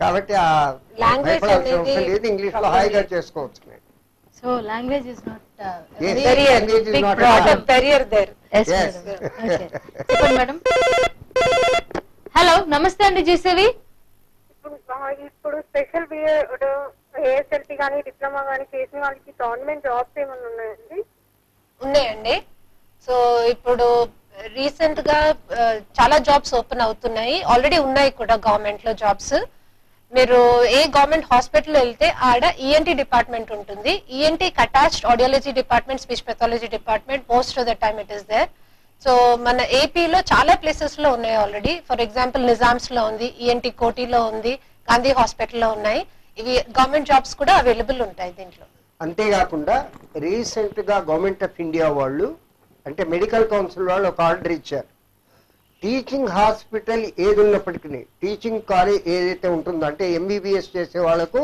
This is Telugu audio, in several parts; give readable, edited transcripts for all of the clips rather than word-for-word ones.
కాబట్టి ఆ లాంగ్వేజ్ లేదు, ఇంగ్లీష్ లో హాయిగా చేసుకోవచ్చు. So language is not barrier there. చెప్పండి మేడం. హలో, నమస్తే అండి జీసేవి. ఇప్పుడు స్పెషల్ ఏఎస్ఎల్పి కానీ డిప్లొమా కానీ చేసిన వాళ్ళకి గవర్నమెంట్ జాబ్స్ ఏమైనా ఉన్నాయండి? ఉన్నాయండి. సో ఇప్పుడు రీసెంట్ గా చాలా జాబ్స్ ఓపెన్ అవుతున్నాయి, ఆల్రెడీ ఉన్నాయి కూడా గవర్నమెంట్ లో జాబ్స్. మీరు ఏ గవర్నమెంట్ హాస్పిటల్ వెళ్తే ఆడ ఈఎన్టీ డిపార్ట్మెంట్ ఉంటుంది. ఈఎన్టీకి attached audiology department, speech pathology department, most of the time it is there. So మన ఏపీలో చాలా ప్లేసెస్ లో ఉన్నాయి ఆల్రెడీ. ఫర్ ఎగ్జాంపుల్ నిజామ్స్ లో ఉంది, ఈఎన్టీ కోటిలో ఉంది, గాంధీ హాస్పిటల్లో ఉన్నాయి. ఇవి గవర్నమెంట్ జాబ్స్ కూడా అవైలబుల్ ఉంటాయి దీంట్లో. అంతేకాకుండా రీసెంట్ గా గవర్నమెంట్ ఆఫ్ ఇండియా వాళ్ళు అంటే మెడికల్ కౌన్సిల్ వాళ్ళు ఒక ఆర్డర్ ఇచ్చారు. టీచింగ్ హాస్పిటల్ ఏది ఉన్నప్పటికీ, టీచింగ్ కాలేజ్ ఏదైతే ఉంటుందో అంటే ఎంబీబీఎస్ చేసే వాళ్ళకు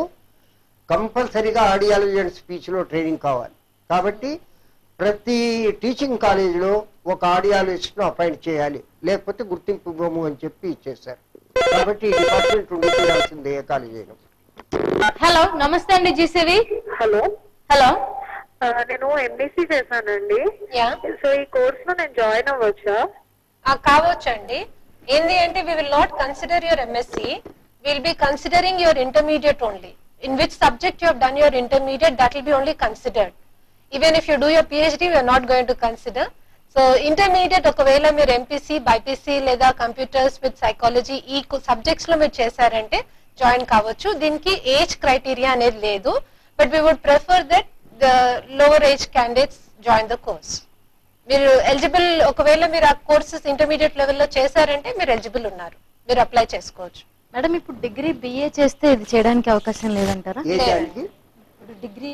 కంపల్సరీగా ఆడియాలజీ అండ్ స్పీచ్ లో ట్రైనింగ్ కావాలి. కాబట్టి ప్రతి టీచింగ్ కాలేజీలో ఒక ఆడియాలజిస్ట్ ను అపాయింట్ చేయాలి, లేకపోతే గుర్తింపు ఇవ్వము అని చెప్పి ఇచ్చేసారు. కాబట్టి ఈ డిపార్ట్మెంట్ ఉండి తీరాల్సిందే ఏ కాలేజీ అయినా. హలో, నమస్తే అండి జీసేవి. హలో హలో, నేను ఎంబీసీ చేశానండి. సో ఈ కోర్స్ లో నేను జాయిన్ అవ్వచ్చా? కావచ్చండి. ఏంది అంటే we will not consider your MSc, will be considering your intermediate only. In which subject you have done your intermediate, that will be only considered. Even if you do your PhD we're not going to consider. So intermediate ఒకవేళ మీరు ఎంపీసీ, బైపీసీ లేదా కంప్యూటర్స్ విత్ సైకాలజీ ఈ సబ్జెక్ట్స్ లో మీరు చేశారంటే జాయిన్ కావచ్చు. దీనికి ఏజ్ క్రైటీరియా అనేది లేదు, but we would prefer that the lower age candidates join the course. మీరు ఎలిజిబుల్, ఒకవేళ మీరు ఆ కోర్సెస్ ఇంటర్మీడియట్ లెవెల్లో చేశారంటే మీరు ఎలిజిబుల్ ఉన్నారు, మీరు అప్లై చేసుకోవచ్చు. మేడం ఇప్పుడు డిగ్రీ బిఏ చేస్తే ఇది చేయడానికి అవకాశం లేదంటారా? డిగ్రీ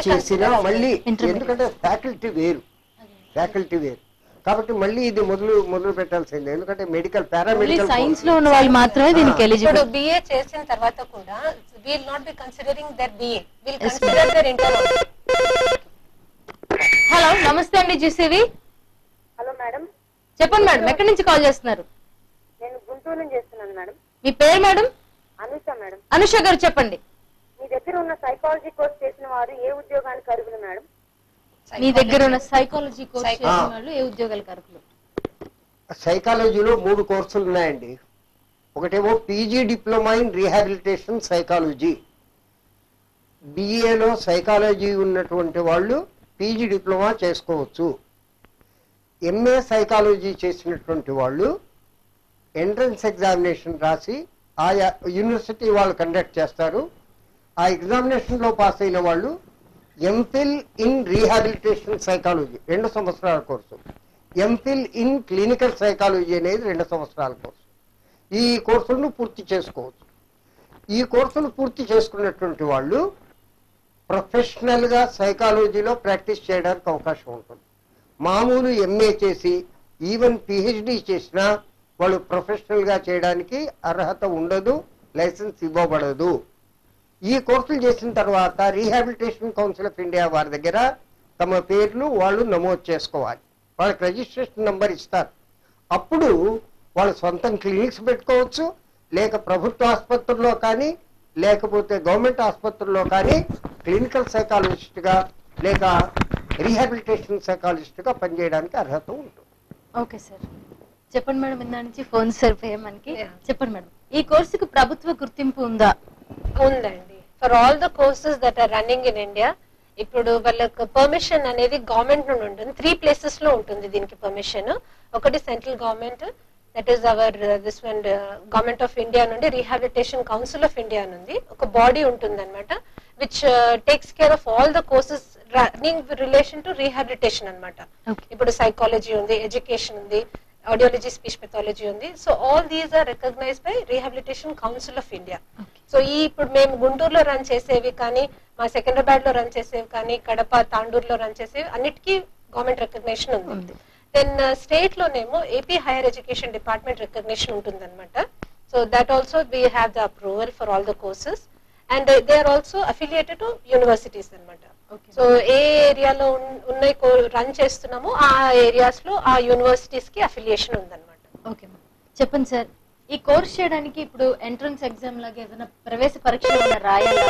చేసినా మళ్ళీ ఎందుకంటే ఫ్యాకల్టీ వేరు, కాబట్టి మళ్ళీ ఇది మొదలు పెట్టాల్సిందే. ఎందుకంటే మెడికల్ పారామెడికల్ సైన్స్ లో ఉన్న వాళ్ళు మాత్రమే దీనికి ఎలిజిబుల్. ఇప్పుడు బిఏ చేసిన తర్వాత కూడా will not be considering their BA, will consider their inter. Hello, నమస్తే అండి జీసేవి. Hello madam. చెప్పండి మేడం, ఎక్కడి నుంచి కాల్ చేస్తున్నారు? నేను గుంటూరు నుంచి చేస్తున్నాను మేడం. మీ పేరు మేడం? అనుష మేడం. అనుష గారు చెప్పండి. మీ దగ్గర ఉన్న సైకాలజీ కోర్స్ చేసిన వారు ఏ ఉద్యోగానికి అర్హులు మేడం? మీ దగ్గర ఉన్న సైకాలజీ కోర్స్ చేసిన వాళ్ళు ఏ ఉద్యోగాలకు అర్హులు? సైకాలజీలో 3 కోర్సులు ఉన్నాయండి. ఒకటేమో PG diploma in rehabilitation psychology. బిఏలో సైకాలజీ ఉన్నటువంటి వాళ్ళు పీజీ డిప్లొమా చేసుకోవచ్చు. ఎంఏ సైకాలజీ చేసినటువంటి వాళ్ళు ఎంట్రన్స్ ఎగ్జామినేషన్ రాసి ఆయా యూనివర్సిటీ వాళ్ళు కండక్ట్ చేస్తారు. ఆ ఎగ్జామినేషన్ లో పాస్ అయిన వాళ్ళు ఎంఫిల్ ఇన్ రీహాబిలిటేషన్ సైకాలజీ 2 సంవత్సరాల course, MPhil in clinical psychology అనేది 2 సంవత్సరాల కోర్సు. ఈ కోర్సులను పూర్తి చేసుకోవచ్చు. ఈ కోర్సులు పూర్తి చేసుకున్నటువంటి వాళ్ళు ప్రొఫెషనల్ గా సైకాలజీలో ప్రాక్టీస్ చేయడానికి అవకాశం ఉంటుంది. మామూలు ఎంఏ చేసి ఈవెన్ పిహెచ్డి చేసినా వాళ్ళు ప్రొఫెషనల్ గా చేయడానికి అర్హత ఉండదు, లైసెన్స్ ఇవ్వబడదు. ఈ కోర్సులు చేసిన తర్వాత రీహాబిలిటేషన్ కౌన్సిల్ ఆఫ్ ఇండియా వారి దగ్గర తమ పేర్లు వాళ్ళు నమోదు చేసుకోవాలి. వాళ్ళకి రిజిస్ట్రేషన్ నంబర్ ఇస్తారు. అప్పుడు వాళ్ళు సొంతం క్లినిక్స్ పెట్టుకోవచ్చు, లేక ప్రభుత్వ ఆసుపత్రుల్లో కానీ లేకపోతే గవర్నమెంట్ ఆసుపత్రుల్లో కానీ క్లినికల్ సైకాలజిస్ట్ గా లేక రీహాబిలిటేషన్ సైకాలజిస్ట్ గా పనిచేయడానికి అర్హత ఉంటుంది. ఓకే సార్, చెప్పండి మేడం. ఇందా నుంచి ఫోన్ సరిపోయే మనకి. చెప్పండి మేడం, ఈ కోర్సుకు ప్రభుత్వ గుర్తింపు ఉందా? ఉందండి. For all the courses that are running in India ఇప్పుడు వాళ్ళకి పర్మిషన్ అనేది గవర్నమెంట్ నుండి ఉంటుంది. 3 ప్లేసెస్ లో ఉంటుంది దీనికి పర్మిషన్. ఒకటి central government, that is our this one government of India నుండి రీహాబిలిటేషన్ కౌన్సిల్ ఆఫ్ ఇండియా నుండి ఒక బాడీ ఉంటుంది అనమాట, which takes care of all the courses running relation to rehabilitation అనమాట. ఇప్పుడు సైకాలజీ ఉంది, ఎడ్యుకేషన్ ఉంది, ఆడియాలజీ, స్పీచ్ పెథాలజీ ఉంది. So all these are recognized by rehabilitation council of India. So ఈ ఇప్పుడు మేము గుంటూరులో రన్ చేసేవి కానీ, మా సికింద్రాబాద్ లో రన్ చేసేవి కానీ, కడప, తాండూరులో రన్ చేసేవి అన్నిటికీ గవర్నమెంట్ రికగ్నిషన్ ఉంది. దెన్ స్టేట్ లోనేమో AP higher education department recognition ఉంటుంది అనమాట. So that also we have the approval for all the courses and they are also affiliated to universities అనమాట. సో ఏ ఏరియాలో ఉన్నాయి రన్ చేస్తున్నామో ఆ ఏరియాస్ లో ఆ యూనివర్సిటీస్ కి అఫిలియేషన్ ఉందన్నమాట. ఓకే, చెప్పండి సార్. ఈ కోర్స్ చేయడానికి ఇప్పుడు ఎంట్రన్స్ ఎగ్జామ్ లాగా ఏదైనా ప్రవేశ పరీక్ష ఏమైనా రాయాలా?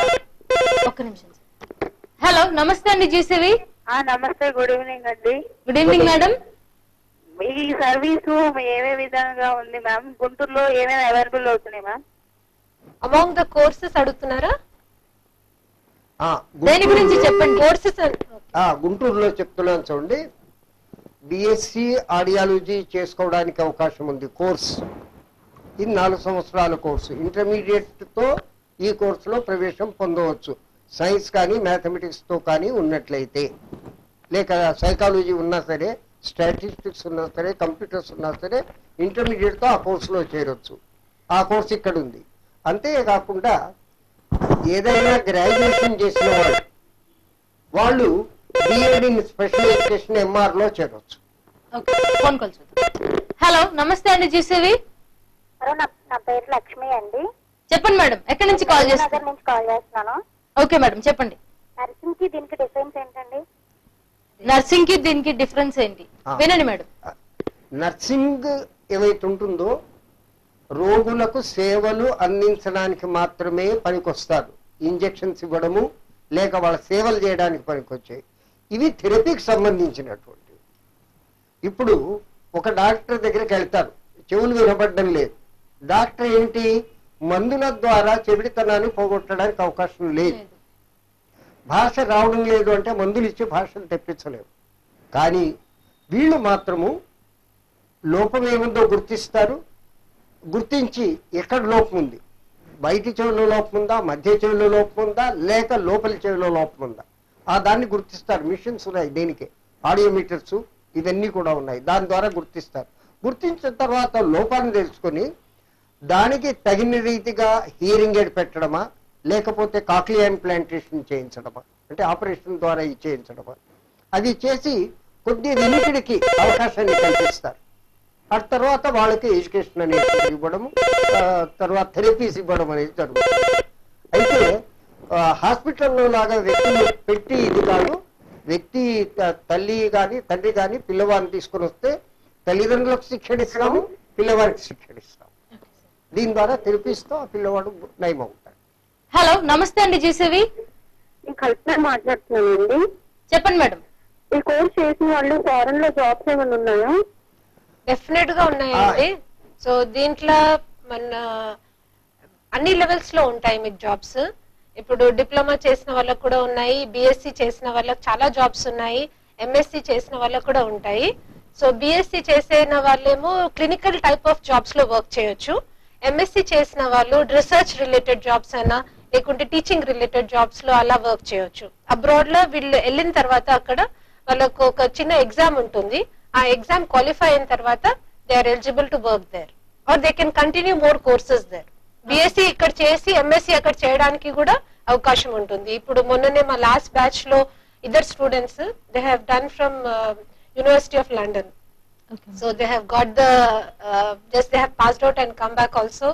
ఒక్క నిమిషం. హలో, నమస్తే అండి జీసీవి. నమస్తే, గుడ్ ఈవినింగ్ అండి. Good evening madam. ఈ సర్వీసు ఏమే విధంగా ఉంది మ్యామ్? గుంటూరులో ఏమేమి అవైలబుల్ అవుతున్నాయి మ్యామ్? అమాంగ్ ద కోర్సెస్ అడుగుతున్నారా? దేని గురించి చెప్పండి. కోర్సెస్ గుంటూరులో చెప్తున్నాను చూడండి. బిఎస్సి ఆడియాలజీ చేసుకోవడానికి అవకాశం ఉంది. కోర్స్ ఇది 4 సంవత్సరాల కోర్సు. ఇంటర్మీడియట్తో ఈ కోర్సులో ప్రవేశం పొందవచ్చు. సైన్స్ కానీ మ్యాథమెటిక్స్తో కానీ ఉన్నట్లయితే, లేక సైకాలజీ ఉన్నా సరే, స్టాటిస్టిక్స్ ఉన్నా సరే, కంప్యూటర్స్ ఉన్నా సరే, ఇంటర్మీడియట్తో ఆ కోర్సులో చేరొచ్చు. ఆ కోర్సు ఇక్కడ ఉంది. అంతేకాకుండా ఏదైనా గ్రాడ్యుయేషన్ చేసిన వాళ్ళు బిఎడ్ ఇన్ స్పెషల్ ఎడ్యుకేషన్ ఎంఆర్లో చేరొచ్చు. ఫోన్ కాల్ చూద్దాం. హలో, నమస్తే అండి జీసీవి. నా పేరు లక్ష్మి అండి. చెప్పండి మేడం, ఎక్కడి నుంచి కాల్ చేస్తున్నారు? నుంచి కాల్ చేస్తున్నాను. ఓకే మేడం, చెప్పండి. నర్సింగ్ కి దీనికి డిఫరెన్స్ ఏంటండి? నర్సింగ్ కి దీనికి డిఫరెన్స్ ఏంటి వినండి మేడం. నర్సింగ్ ఏవైతే ఉంటుందో రోగులకు సేవలు అందించడానికి మాత్రమే పనికొస్తారు. ఇంజెక్షన్స్ ఇవ్వడము లేక వాళ్ళ సేవలు చేయడానికి పనికొచ్చాయి. ఇవి థెరపీకి సంబంధించినటువంటివి. ఇప్పుడు ఒక డాక్టర్ దగ్గరికి వెళ్తారు, చెవులు వినబడడం లేదు. డాక్టర్ ఏంటి, మందుల ద్వారా చెవిటితనాన్ని పోగొట్టడానికి అవకాశం లేదు. భాష రావడం లేదు అంటే మందులు ఇచ్చి భాషను తెప్పించలేవు. కానీ వీళ్ళు మాత్రము లోపం ఏముందో గుర్తిస్తారు. గుర్తించి ఎక్కడ లోపం ఉంది, బయటి చెవిలో లోపం ఉందా, మధ్య చెవిలో లోపం ఉందా, లేక లోపలి చెవిలో లోపం ఉందా, దాన్ని గుర్తిస్తారు. మిషన్స్ ఉన్నాయి దీనికి, ఆడియోమీటర్స్ ఇవన్నీ కూడా ఉన్నాయి. దాని ద్వారా గుర్తిస్తారు. గుర్తించిన తర్వాత లోపాన్ని తెలుసుకొని దానికి తగిన రీతిగా హియరింగ్ ఎయిడ్ పెట్టడమా, లేకపోతే కాక్లియా ఇంప్లాంటేషన్ చేయించడమా, అంటే ఆపరేషన్ ద్వారా ఇది చేయించడమా, అది చేసి కొద్ది వినికిడికి అవకాశాన్ని కల్పిస్తారు. ఆ తర్వాత వాళ్ళకి ఎడ్యుకేషన్ అనేది ఇవ్వడము, తర్వాత థెరపీస్ ఇవ్వడం అనేది జరుగుతుంది. అయితే హాస్పిటల్లో లాగా వ్యక్తులు పెట్టి ఇది కాదు. వ్యక్తి తల్లి కానీ తండ్రి కానీ పిల్లవాడిని తీసుకొని వస్తే తల్లిదండ్రులకు శిక్షణ ఇస్తాము, పిల్లవాడికి శిక్షణ ఇస్తాము. దీని ద్వారా థెరపీస్తో ఆ పిల్లవాడు నయం అవుతాడు. హలో, నమస్తే అండి జీసీవి. కల్పన మాట్లాడుతున్నానండి. చెప్పండి మేడం. ఈ కోర్స్ చేసిన వాళ్ళు ఫారెన్ లో జాబ్స్ ఏమైనా ఉన్నాయా? డెఫినెట్ గా ఉన్నాయండి. సో దీంట్లో మన అన్ని లెవెల్స్ లో ఉంటాయి మీకు జాబ్స్. ఇప్పుడు డిప్లొమా చేసిన వాళ్ళకు కూడా ఉన్నాయి, బిఎస్సి చేసిన వాళ్ళకి చాలా జాబ్స్ ఉన్నాయి, ఎంఎస్సి చేసిన వాళ్ళకు కూడా ఉంటాయి. సో బిఎస్సి చేసిన వాళ్ళేమో క్లినికల్ టైప్ ఆఫ్ జాబ్స్ లో వర్క్ చేయొచ్చు. ఎంఎస్సి చేసిన వాళ్ళు రీసెర్చ్ రిలేటెడ్ జాబ్స్ అయినా లేకుంటే టీచింగ్ రిలేటెడ్ జాబ్స్ లో అలా వర్క్ చేయొచ్చు. అబ్రాడ్ లో వీళ్ళు వెళ్ళిన తర్వాత అక్కడ వాళ్ళకు ఒక చిన్న ఎగ్జామ్ ఉంటుంది. ఆ ఎగ్జామ్ క్వాలిఫై అయిన తర్వాత they are eligible to work there or they can continue more courses there. BSc ఇక్కడ చేసి ఎంఎస్సి అక్కడ చేయడానికి కూడా అవకాశం ఉంటుంది. ఇప్పుడు మొన్ననే మా లాస్ట్ బ్యాచ్ లో ఇద్దరు students they have done from university of London. So they have got the just they have passed out and come back also.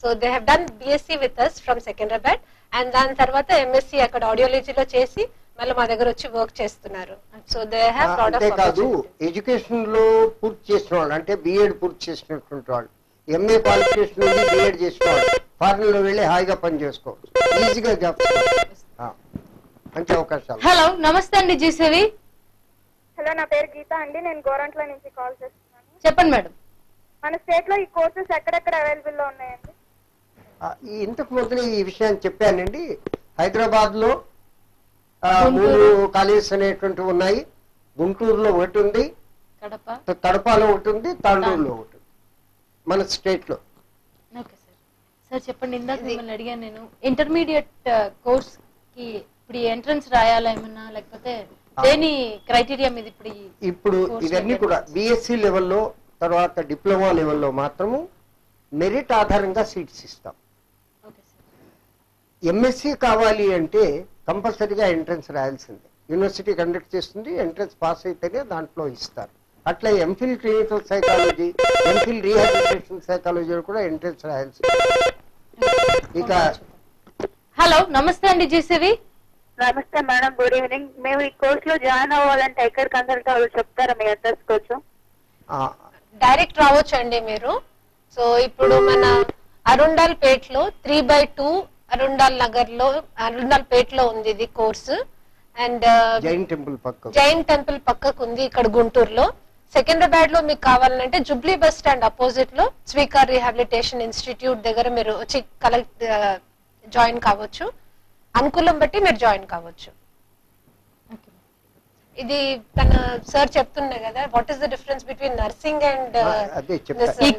So they have done BSc with us from Secunderabad and then tarvata MSc అక్కడ ఆడియాలజీలో చేసి మళ్ళీ మా దగ్గర వచ్చి వర్క్ చేస్తున్నారు. So they have lot of కాదు. ఎడ్యుకేషన్ లో పూర్తి చేసిన వాళ్ళు అంటే బిఎడ్ పూర్తి చేసినటువంటి వాళ్ళు, ఎంఏ క్వాలిఫికేషన్ నుండి బిఎడ్ చేసిన వాళ్ళు ఫారెన్ లో వెళ్ళి హాయిగా పని చేసుకోవచ్చు, ఈజీగా జాబ్స్ మంచి అవకాశాలు. హలో, నమస్తే అండి జీసీవి. హలో, నా పేరు గీత అండి. నేను గోరంట్ల నుంచి కాల్ చేస్తున్నాను. చెప్పండి మేడం. మన స్టేట్ లో ఈ కోర్సెస్ ఎక్కడెక్కడ అవైలబుల్ లో ఉన్నాయండి? ఇంతకు ముందు ఈ విషయాన్ని చెప్పానండి. హైదరాబాద్ లో 3 కాలేజెస్ అనేటువంటివి ఉన్నాయి. గుంటూరులో ఒకటి ఉంది, కడపలో ఒకటి ఉంది, తాండూరులో ఒకటి ఉంది మన స్టేట్ లో. Okay sir. సార్ చెప్పండి, ఇందాక మిమ్మల్ని అడిగాను నేను, ఇంటర్మీడియట్ కోర్స్ కి ఇప్పుడు ఎంట్రన్స్ రాయాలా ఏమన్నా, లేకపోతే దేని క్రైటీరియా మీద ఇప్పుడు ఇవన్నీ కూడా బిఎస్సి లెవెల్లో తర్వాత డిప్లొమా లెవెల్లో మాత్రము మెరిట్ ఆధారంగా సీట్స్ ఇస్తాం. ఎంఎస్సి కావాలి అంటే కంపల్సరీగా ఎంట్రన్స్ రాయాల్సిందే. యూనివర్సిటీ కండక్ట్ చేస్తుంది, ఎంట్రన్స్ పాస్ అయితేనే దాంట్లో ఇస్తారు. అట్లా MPhil clinical psychology, MPhil rehabilitation psychology కూడా ఎంట్రన్స్ రాయాల్సిందే. ఇక హలో, నమస్తే అండి జీసీవి. నమస్తే మేడం, గుడ్ ఈవినింగ్. మేము ఈ కోర్స్ లో జాయిన్ అవ్వాలంటే ఎక్కడ కన్సల్ట్ అవ్వాలి చెప్తారా? మీ అడ్రస్ కొంచెం. డైరెక్ట్ రావచ్చు అండి మీరు. సో ఇప్పుడు మన అరుండాల్ పేట్లో 3/2 అరుండాల్ నగర్ లో అరుండాల్ పేట్లో ఉంది ఇది కోర్సు. అండ్ జైన్ టెంపుల్ పక్కకు ఉంది ఇక్కడ గుంటూరులో. సికింద్రాబాద్ లో మీకు కావాలంటే జుబ్లీ బస్ స్టాండ్ అపోజిట్ లో స్వీకార్ రీహాబిలిటేషన్ ఇన్స్టిట్యూట్ దగ్గర మీరు వచ్చి జాయిన్ కావచ్చు. అనుకూలం బట్టి మీరు జాయిన్ కావచ్చు. ఇది తన సార్ చెప్తున్నా కదా, what is the difference between nursing and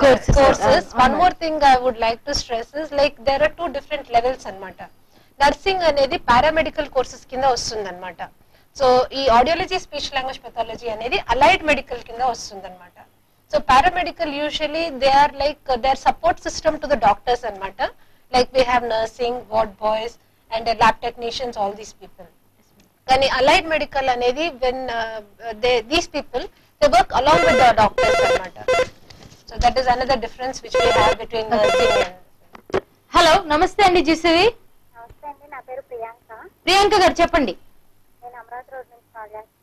courses. One more thing I would like to stress is like there are 2 different levels అన్నమాట. నర్సింగ్ అనేది పారామెడికల్ కోర్సెస్ కింద వస్తుంది అనమాట. సో ఈ ఆడియాలజీ స్పీచ్ లాంగ్వేజ్ పెథాలజీ అనేది అలైడ్ మెడికల్ కింద వస్తుంది అనమాట. So paramedical usually they are like they are support system to the doctors అనమాట. Like we have nursing, ward boys and lab technicians, all these people. కానీ అలైడ్ మెడికల్ అనేది when these people they work along with the doctors అనమాట. So that is another difference which we have between nursing and. Hello, నమస్తే అండి జిసివి. నమస్తే అండి, నా పేరు ప్రియాంక. ప్రియాంక గారు చెప్పండి. నేను అమరావతి రోడ్ నుంచి కాల్ చేస్తాను.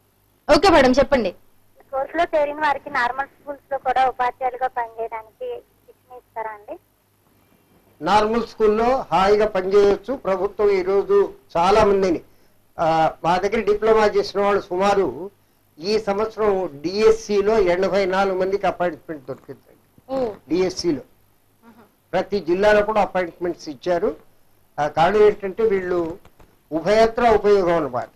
ఓకే మేడం, చెప్పండి. ఈ కోర్సులో చేరిన వారికి నార్మల్ స్కూల్స్ లో కూడా ఉపాధ్యాయులుగా పనిచేయడానికి శిక్షణ ఇస్తారా అండి? నార్మల్ స్కూల్లో హాయిగా పనిచేయొచ్చు. ప్రభుత్వం ఈరోజు చాలా మందిని మా దగ్గర డిప్లొమా చేసిన వాళ్ళు సుమారు ఈ సంవత్సరం డిఎస్సిలో 84 మందికి అపాయింట్మెంట్ దొరికిందండి. డిఎస్సిలో ప్రతి జిల్లాలో కూడా అపాయింట్మెంట్స్ ఇచ్చారు. కారణం ఏంటంటే వీళ్ళు ఉభయత్ర ఉపయోగం అన్నమాట.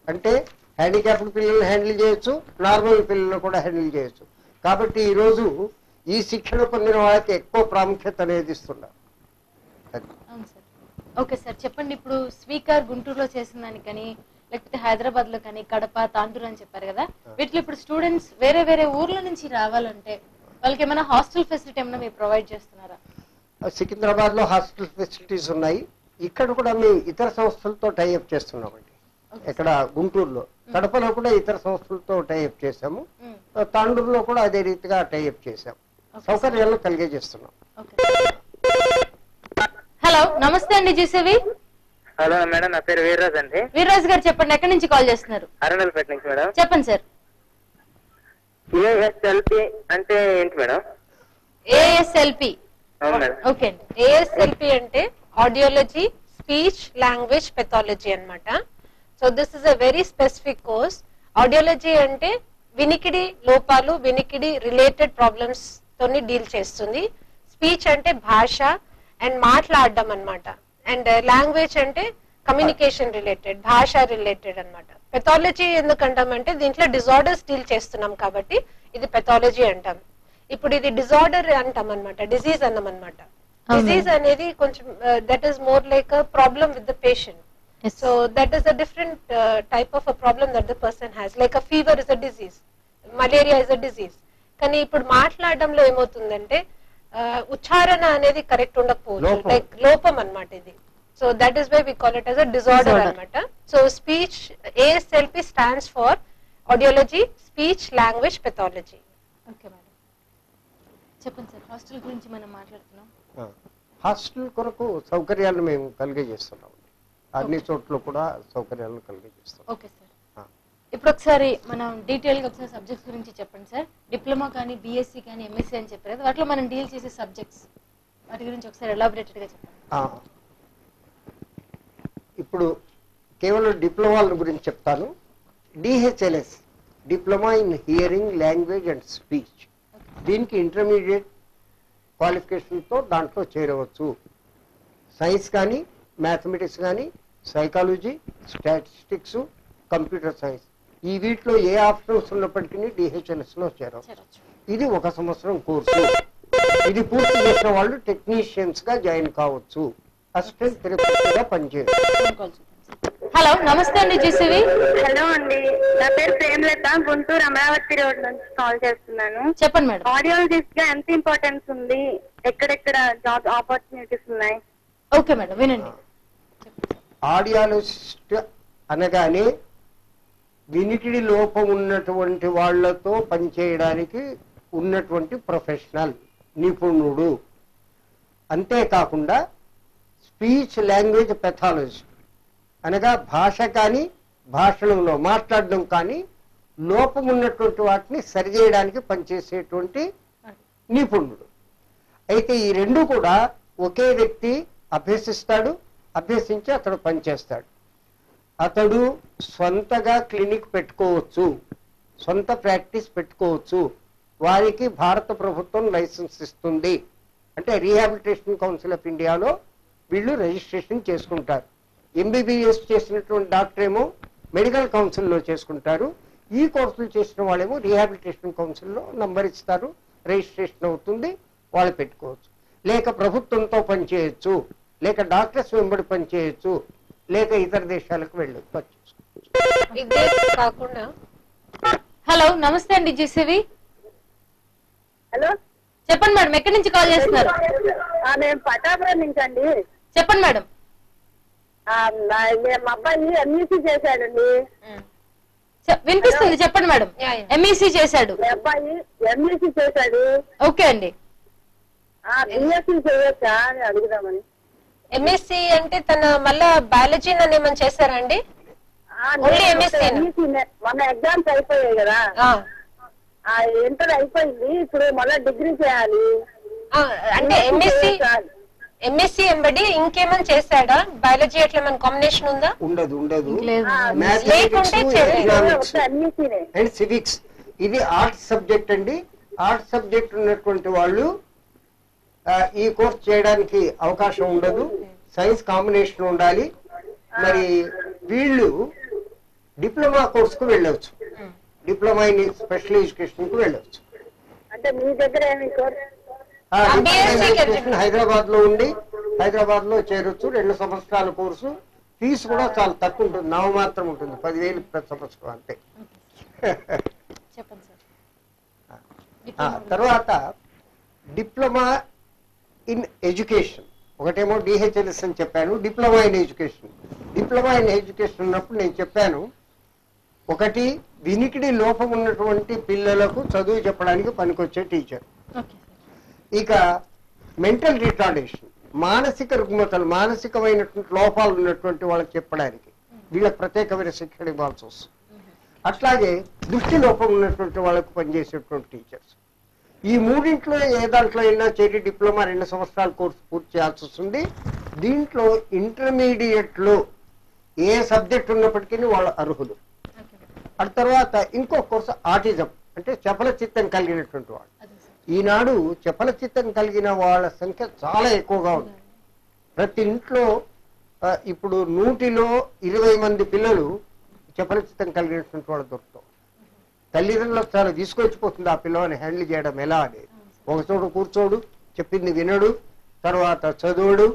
అంటే హ్యాండిక్యాప్డ్ పిల్లల్ని హ్యాండిల్ చేయొచ్చు, నార్మల్ పిల్లలను కూడా హ్యాండిల్ చేయొచ్చు. కాబట్టి ఈరోజు ఈ శిక్షణ పొందిన వాళ్ళకి ఎక్కువ ప్రాముఖ్యత అనేది ఇస్తున్నారు. అవును సార్. ఓకే సార్, చెప్పండి. ఇప్పుడు స్పీకర్ గుంటూరులో చేసిన దానికని, లేకపోతే హైదరాబాద్ లో కానీ, కడప, తాండూరు అని చెప్పారు కదా, వీటిలో ఇప్పుడు స్టూడెంట్స్ వేరే వేరే ఊర్ల నుంచి రావాలంటే వాళ్ళకి ఏమైనా హాస్టల్ ఫెసిలిటీ ఏమైనా మీరు ప్రొవైడ్ చేస్తున్నారా? సికింద్రాబాద్ లో హాస్టల్ ఫెసిలిటీస్ ఉన్నాయి. ఇక్కడ కూడా మేము ఇతర సంస్థలతో టైఅప్ చేస్తున్నామండి. ఇక్కడ గుంటూరులో, కడపలో కూడా ఇతర సంస్థలతో టైఅప్ చేసాము. తాండూరులో కూడా అదే రీతిగా టైఅప్ చేసాము. సౌకర్యాలను కలిగజేస్తున్నాం. హలో, నమస్తే అండి జిసివి. హలో మేడం, నా పేరు వీర్రాజ్ అండి. వీర్రాజ్ గారు చెప్పండి, ఎక్కడి నుంచి కాల్ చేస్తున్నారు? అరణల్పేట నుంచి మేడం. చెప్పండి సార్. ఏఎస్ఎల్పి అంటే ఏంటి మేడం? ఏఎస్ఎల్పి. ఓకే అండి. ఏఎస్ఎల్పి అంటే ఆడియాలజీ స్పీచ్ లాంగ్వేజ్ పెథాలజీ అన్నమాట. So this is a very specific course. Audiology అంటే వినికిడి లోపాలు, వినికిడి రిలేటెడ్ ప్రాబ్లమ్స్ తోని డీల్ చేస్తుంది. స్పీచ్ అంటే భాష అండ్ మాట్లాడడం అన్నమాట. అండ్ లాంగ్వేజ్ అంటే కమ్యూనికేషన్ రిలేటెడ్, భాష రిలేటెడ్ అన్నమాట. పెథాలజీ ఎందుకంటామంటే దీంట్లో డిజార్డర్స్ డీల్ చేస్తున్నాం కాబట్టి ఇది పెథాలజీ అంటాం. ఇప్పుడు ఇది డిజార్డర్ అంటాం అనమాట, డిజీజ్ అన్నాం అనమాట. డిజీజ్ అనేది కొంచెం that is more like a problem with the patient. So that is a different type of a problem that the person has. Like a fever is a disease, malaria is a disease. కానీ ఇప్పుడు మాట్లాడడంలో ఏమవుతుందంటే ఉచ్చారణ అనేది కరెక్ట్ ఉండకపోవచ్చు, లైక్ లోపం అన్నమాట ఇది. So that is why we call it as a disorder అన్నమాట. So speech ASLP stands for audiology speech language pathology. Okay madam, చెప్పండి సార్. హాస్టల్ గురించి మనం మాట్లాడుతున్నాం. హాస్టల్ కొరకు సౌకర్యాలను మేము కలిగజేస్తున్నాం. అన్ని చోట్ల కూడా సౌకర్యాలను కలిగజేస్తాం. ఓకే సార్, ఇప్పుడు ఒకసారి మనం డీటెయిల్ గా ఒకసారి సబ్జెక్ట్స్ గురించి చెప్పండి సార్. డిప్లొమా కానీ, బిఎస్సి కానీ, ఎంఎస్సి అని చెప్పారు కదా, వాటిలో మనం డీల్ చేసే సబ్జెక్ట్స్ వాటి గురించి ఒకసారి ఎలాబరేటెడ్ గా చెప్పండి. ఇప్పుడు కేవలం డిప్లొమాల గురించి చెప్తాను. DHLS, diploma in hearing language and speech. దీనికి ఇంటర్మీడియట్ క్వాలిఫికేషన్తో దాంట్లో చేరవచ్చు. సైన్స్ కానీ, మ్యాథమెటిక్స్ కానీ, సైకాలజీ, స్టాటిస్టిక్స్, కంప్యూటర్ సైన్స్, ఈ వీటిలో ఏ ఆప్షన్స్ ఉన్నప్పటికీ డిహెచ్ఎల్ఎస్ లో చేరవచ్చు. ఇది 1 సంవత్సరం కోర్సు. ఇది పూర్తి చేసిన వాళ్ళు టెక్నీషియన్స్ గా జాయిన్ కావచ్చు, అసిస్టెంట్ థెరపిస్ట్ గా పనిచేయవచ్చు. హలో, నమస్తే అండి జిసివి. హలో అండి, నా పేరు ప్రేమలత, గుంటూరు అమరావతి రోడ్ నుంచి కాల్ చేస్తున్నాను. చెప్పండి మేడం. ఆడియాలజిస్ట్ గా ఎంత ఇంపార్టెన్స్ ఉంది, ఎక్కడెక్కడ జాబ్ ఆపర్చునిటీస్ ఉన్నాయి? ఓకే మేడం, వినండి. ఆడియాలజిస్ట్ అనగానే వినికిడి లోపం ఉన్నటువంటి వాళ్లతో పనిచేయడానికి ఉన్నటువంటి ప్రొఫెషనల్, నిపుణుడు. అంతేకాకుండా స్పీచ్ లాంగ్వేజ్ పెథాలజిస్ట్ అనగా భాష కానీ, భాషణంలో మాట్లాడడం కానీ లోపం ఉన్నటువంటి వాటిని సరిచేయడానికి పనిచేసేటువంటి నిపుణుడు. అయితే ఈ రెండు కూడా ఒకే వ్యక్తి అభ్యసిస్తాడు, అభ్యసించి అతడు పనిచేస్తాడు. అతడు సొంతగా క్లినిక్ పెట్టుకోవచ్చు, సొంత ప్రాక్టీస్ పెట్టుకోవచ్చు. వారికి భారత ప్రభుత్వం లైసెన్స్ ఇస్తుంది. అంటే రీహాబిలిటేషన్ కౌన్సిల్ ఆఫ్ ఇండియాలో వీళ్ళు రిజిస్ట్రేషన్ చేసుకుంటారు. ఎంబీబీఎస్ చేసినటువంటి డాక్టర్ ఏమో మెడికల్ కౌన్సిల్లో చేసుకుంటారు. ఈ కోర్సులు చేసిన వాళ్ళేమో రీహాబిలిటేషన్ కౌన్సిల్లో నంబర్ ఇస్తారు, రిజిస్ట్రేషన్ అవుతుంది, వాళ్ళు పెట్టుకోవచ్చు. లేక ప్రభుత్వంతో పనిచేయచ్చు, లేక డాక్టర్స్ వెంబడి పనిచేయచ్చు, లేక ఇతర దేశాలకు వెళ్ళి పనిచేసుకోవచ్చు. ఇదే కాకుండా హలో, నమస్తే అండి జీసీవి. హలో, చెప్పండి మేడం, ఎక్కడి నుంచి కాల్ చేస్తున్నారు? నేను పటాపురం నుంచి అండి. చెప్పండి మేడం. మా అబ్బాయి ఎంఈసీ చేశాడండి. వినిపిస్తుంది, చెప్పండి మేడం. ఎంఈసీ చేశాడు. మా అబ్బాయి ఎంఈసీ చేశాడు. ఓకే అండి. బిఎస్సీ చేయొచ్చా అని అడుగుదామని. ఎంఎస్సి అంటే తన మళ్ళా బయాలజీ అని ఏమైనా చేశారా అండి? ఓన్లీ ఎంఎస్సీ మొన్న ఎగ్జామ్స్ అయిపోయాయి కదా, ఇంటర్ అయిపోయింది, ఇప్పుడు మళ్ళీ డిగ్రీ చేయాలి. అంటే ఎంఎస్సి ఎంబడి ఇంకేమైనా చేశాడా? బయాలజీ అట్లా ఏమైనా కాంబినేషన్ ఉందా? ఉండదు, ఉండదు. లేకుంటే మ్యాథమెటిక్స్, అండ్ సివిక్స్ ఇది ఆర్ట్స్ సబ్జెక్ట్ అండి. ఆర్ట్స్ సబ్జెక్ట్ ఉన్నటువంటి వాళ్ళు ఈ కోర్స్ చేయడానికి అవకాశం ఉండదు. సైన్స్ కాంబినేషన్ ఉండాలి. మరి వీళ్ళు డిప్లొమా కోర్సుకు వెళ్ళవచ్చు, డిప్లొమా ఇన్ స్పెషల్ ఎడ్యుకేషన్ కు వెళ్ళవచ్చు. అంటే మీ దగ్గర ఏమి కోర్స్? హైదరాబాద్ లో ఉండి హైదరాబాద్ లో చేరొచ్చు. 2 సంవత్సరాల కోర్సు. ఫీజు కూడా చాలా తక్కువ ఉంటుంది, నామమాత్రం ఉంటుంది, 10,000 ప్రతి సంవత్సరం అంతే. తర్వాత డిప్లొమా ఇన్ ఎడ్యుకేషన్, ఒకటేమో డిహెచ్ఎల్ఎస్ అని చెప్పాను, diploma in education. Diploma in education ఉన్నప్పుడు నేను చెప్పాను, ఒకటి వినికిడి లోపం ఉన్నటువంటి పిల్లలకు చదువు చెప్పడానికి పనికొచ్చే టీచర్. ఇక మెంటల్ రిటార్డేషన్, మానసిక రుగ్మతలు, మానసికమైనటువంటి లోపాలు ఉన్నటువంటి వాళ్ళకి చెప్పడానికి వీళ్ళకి ప్రత్యేకమైన శిక్షణ ఇవ్వాల్సి వస్తుంది. అట్లాగే దృష్టి లోపం ఉన్నటువంటి వాళ్ళకు పనిచేసేటువంటి టీచర్స్. ఈ మూడింట్లో ఏ దాంట్లో అయినా చేరి డిప్లొమా 2 సంవత్సరాల కోర్సు పూర్తి చేయాల్సి వస్తుంది. దీంట్లో ఇంటర్మీడియట్ లో ఏ సబ్జెక్ట్ ఉన్నప్పటికీ వాళ్ళు అర్హులు. ఆ తర్వాత ఇంకో కోర్సు ఆటిజం, అంటే చపల చిత్తం కలిగినటువంటి వాళ్ళు. ఈనాడు చపల చిత్తం కలిగిన వాళ్ళ సంఖ్య చాలా ఎక్కువగా ఉంది. ప్రతి ఇంట్లో ఇప్పుడు 100లో 20 మంది పిల్లలు చపల చిత్తం కలిగినటువంటి వాళ్ళు దొరుకుతాం. తల్లిదండ్రులకు చాలా తీసుకొచ్చిపోతుంది ఆ పిల్లవాడిని హ్యాండిల్ చేయడం ఎలా అనేది. ఒక చోట కూర్చోడు, చెప్పింది వినడు, తర్వాత చదువుడు,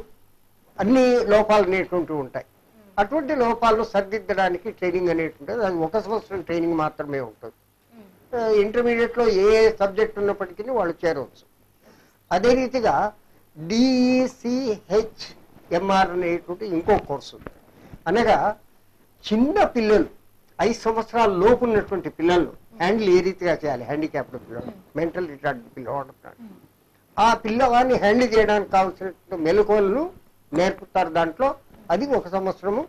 అన్ని లోపాలు అనేటువంటివి ఉంటాయి. అటువంటి లోపాలను సరిదిద్దడానికి ట్రైనింగ్ అనేటువంటిది అది 1 సంవత్సరం ట్రైనింగ్ మాత్రమే ఉంటుంది. ఇంటర్మీడియట్ లో ఏ సబ్జెక్ట్ ఉన్నప్పటికీ వాళ్ళు చేరవచ్చు. అదే రీతిగా DECHMR అనేటువంటి ఇంకో కోర్సు ఉంది. అనగా చిన్న పిల్లలు 5 సంవత్సరాల లోపు ఉన్నటువంటి పిల్లలు హ్యాండిల్ ఏ రీతిగా చేయాలి, హ్యాండిక్యాప్డ్ పిల్లలు, మెంటల్ రిటార్డ్ పిల్లవాడు, ఆ పిల్లవాడిని హ్యాండిల్ చేయడానికి కావాల్సిన మెలకువలను నేర్పుతారు దాంట్లో. అది 1 సంవత్సరము.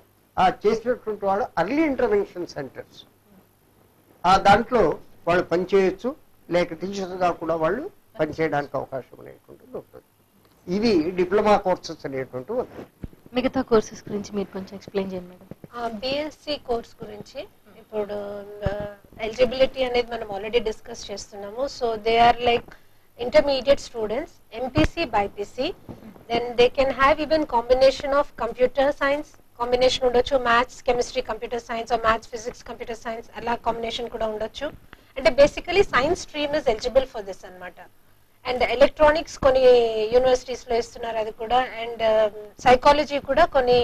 ఆ చేసినటువంటి వాళ్ళు అర్లీ ఇంటర్వెన్షన్ సెంటర్స్, ఆ దాంట్లో వాళ్ళు పనిచేయచ్చు, లేక టీచర్స్గా కూడా వాళ్ళు పనిచేయడానికి అవకాశం అనేటువంటిది ఉంటుంది. ఇవి డిప్లొమా కోర్సెస్ అనేటువంటివి. మిగతా కోర్సెస్ గురించి మీరు కొంచెం ఎక్స్ప్లెయిన్ చేయండి మేడం. బిఎస్సి కోర్స్ గురించి ఇప్పుడు ఎలిజిబిలిటీ అనేది మనం ఆల్రెడీ డిస్కస్ చేస్తున్నాము. So they are like intermediate students, MPC, BIPC, then they can have even combination of computer science, combination ఉండొచ్చు, maths, chemistry, computer science, or maths, physics, computer science, అలా combination కూడా ఉండొచ్చు. అంటే basically science stream is eligible for this అన్నమాట. అండ్ ఎలక్ట్రానిక్స్ కొన్ని యూనివర్సిటీస్ లో ఇస్తున్నారు అది కూడా, అండ్ సైకాలజీ కూడా కొన్ని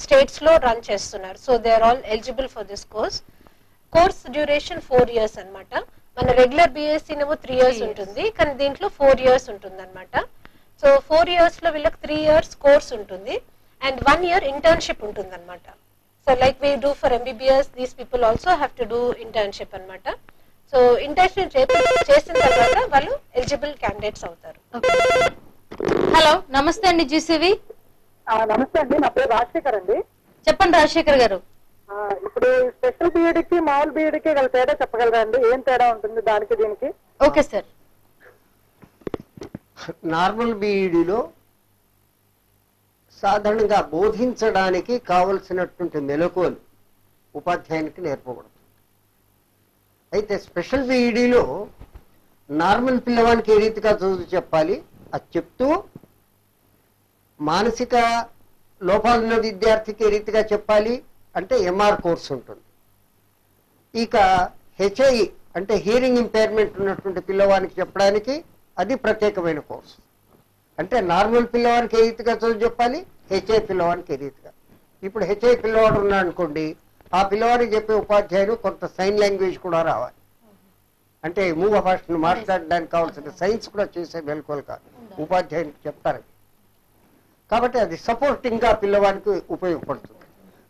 స్టేట్స్ లో రన్ చేస్తున్నారు. So they are all eligible for this course. Course duration 4 years అన్నమాట. మన రెగ్యులర్ బిఎస్సీ నేమో 3 years ఉంటుంది, కానీ దీంట్లో 4 years ఉంటుంది అనమాట. సో 4 years లో వీళ్ళకి 3 years కోర్స్ ఉంటుంది అండ్ 1 year ఇంటర్న్షిప్ ఉంటుంది అనమాట. So like we do for MBBS, these people also have to do internship అనమాట. సో ఇంటర్న్షిప్ చేసిన తర్వాత వాళ్ళు ఎలిజిబుల్ క్యాండిడేట్స్ అవుతారు. హలో, నమస్తే అండి జీసీవి. నమస్తే అండి, నా పేరు రాజశేఖర్ అండి. చెప్పండి రాజశేఖర్ గారు. ఇప్పుడు స్పెషల్ బీఎడ్ కి మామూలు బీఎడ్ కి గల తేడా చెప్పగలరా అండి? ఏం తేడా ఉంటుంది దానికి దీనికి? Okay sir. నార్మల్ బీఈడిలో సాధారణంగా బోధించడానికి కావలసినటువంటి మెలకువలు ఉపాధ్యాయునికి నేర్పబడుతుంది. అయితే స్పెషల్ బీఈడిలో నార్మల్ పిల్లవానికి ఏ రీతిగా చదువు చెప్పాలి అది చెప్తూ, మానసిక లోపాలున్న విద్యార్థికి ఏ రీతిగా చెప్పాలి అంటే ఎంఆర్ కోర్స్ ఉంటుంది. ఇక హెచ్ఐ అంటే హియరింగ్ ఇంపైర్మెంట్ ఉన్నటువంటి పిల్లవానికి చెప్పడానికి అది ప్రత్యేకమైన కోర్సు. అంటే నార్మల్ పిల్లవానికి ఏ రీతిగా చదువు చెప్పాలి, హెచ్ఐ పిల్లవానికి ఏ రీతిగా. ఇప్పుడు హెచ్ఐ పిల్లవాడు ఉన్నాడు అనుకోండి, ఆ పిల్లవాడికి చెప్పే ఉపాధ్యాయులు కొంత సైన్ లాంగ్వేజ్ కూడా రావాలి. అంటే మూగ భాషను మాట్లాడడానికి కావాల్సిన సైన్స్ కూడా చేసే మెలకువలుగా ఉపాధ్యాయునికి చెప్తారు. కాబట్టి అది సపోర్టింగ్ గా పిల్లవాడికి ఉపయోగపడుతుంది.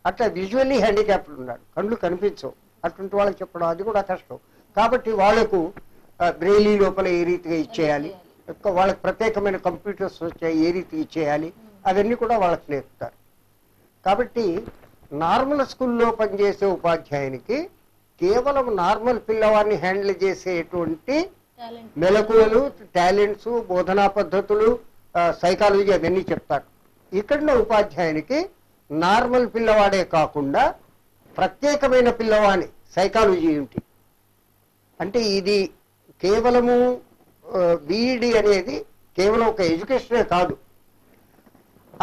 అట్లా విజువల్లీ హ్యాండిక్యాప్డ్ ఉన్నాడు, కళ్ళు కనిపించవు, అటువంటి వాళ్ళకి చెప్పడం అది కూడా కష్టం. కాబట్టి వాళ్లకు బ్రెయిలీ లోపల ఏ రీతిగా ఇచ్చేయాలి, వాళ్ళకి ప్రత్యేకమైన కంప్యూటర్స్ వచ్చాయి ఏ రీతిగా ఇచ్చేయాలి, అవన్నీ కూడా వాళ్ళకి నేర్పుతారు. కాబట్టి నార్మల్ స్కూల్లో పనిచేసే ఉపాధ్యాయునికి కేవలం నార్మల్ పిల్లవాడిని హ్యాండిల్ చేసేటువంటి మెలకువలు, టాలెంట్స్, బోధనా పద్ధతులు, సైకాలజీ అవన్నీ చెప్తారు. ఇక్కడ ఉపాధ్యాయునికి నార్మల్ పిల్లవాడే కాకుండా ప్రత్యేకమైన పిల్లవాడి సైకాలజీ ఏంటి అంటే, ఇది కేవలము బీఈడి అనేది కేవలం ఒక ఎడ్యుకేషనే కాదు,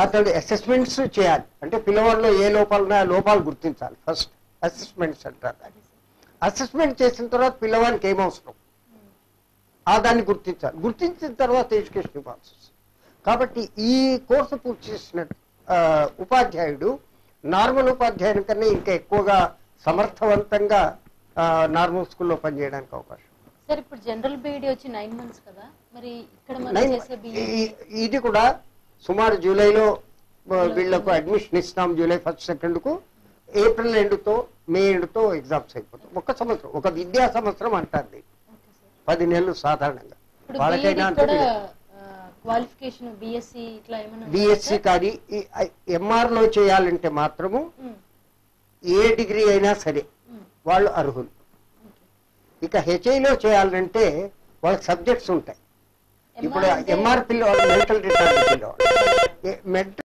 అతడు అసెస్మెంట్స్ చేయాలి. అంటే పిల్లవాడిలో ఏ లోపాలున్నా ఆ లోపాలు గుర్తించాలి. ఫస్ట్ అసెస్మెంట్స్ అంటారు. అసెస్మెంట్ చేసిన తర్వాత పిల్లవాడికి ఏమవసరం దాన్ని గుర్తించాలి. గుర్తించిన తర్వాత ఎడ్యుకేషన్ ఇవ్వాల్సి వస్తుంది. కాబట్టి ఈ కోర్సు పూర్తి చేసిన ఉపాధ్యాయుడు నార్మల్ ఉపాధ్యాయుని కన్నా ఇంకా ఎక్కువగా సమర్థవంతంగా నార్మల్ స్కూల్లో పనిచేయడానికి అవకాశం. సార్ ఇప్పుడు జనరల్ బీఈడి వచ్చి 9 months కదా, మరి ఇక్కడ మనం చేసే బీఈడి ఇది కూడా సుమారు జూలైలో వీళ్లకు అడ్మిషన్ ఇస్తాం. జూలై 1st, 2కు ఏప్రిల్ ఎండ్తో మే ఎండ్తో ఎగ్జామ్స్ అయిపోతాయి. ఒక సంవత్సరం, ఒక విద్యా సంవత్సరం అంటారు. 10 నెలలు సాధారణంగా వాళ్ళకైనా. క్వాలిఫికేషన్ బిఎస్సి ఇట్లా ఏమన్నా బిఎస్సి కానీ ఎంఆర్ లో చేయాలంటే మాత్రము ఏ డిగ్రీ అయినా సరే వాళ్ళు అర్హులు. ఇక హెచ్ఐలో చేయాలంటే వాళ్ళకి సబ్జెక్ట్స్ ఉంటాయి. ఇప్పుడు ఎంఆర్ పిల్లవాడు మెంటల్ రిటార్డ్ పిల్లవాడు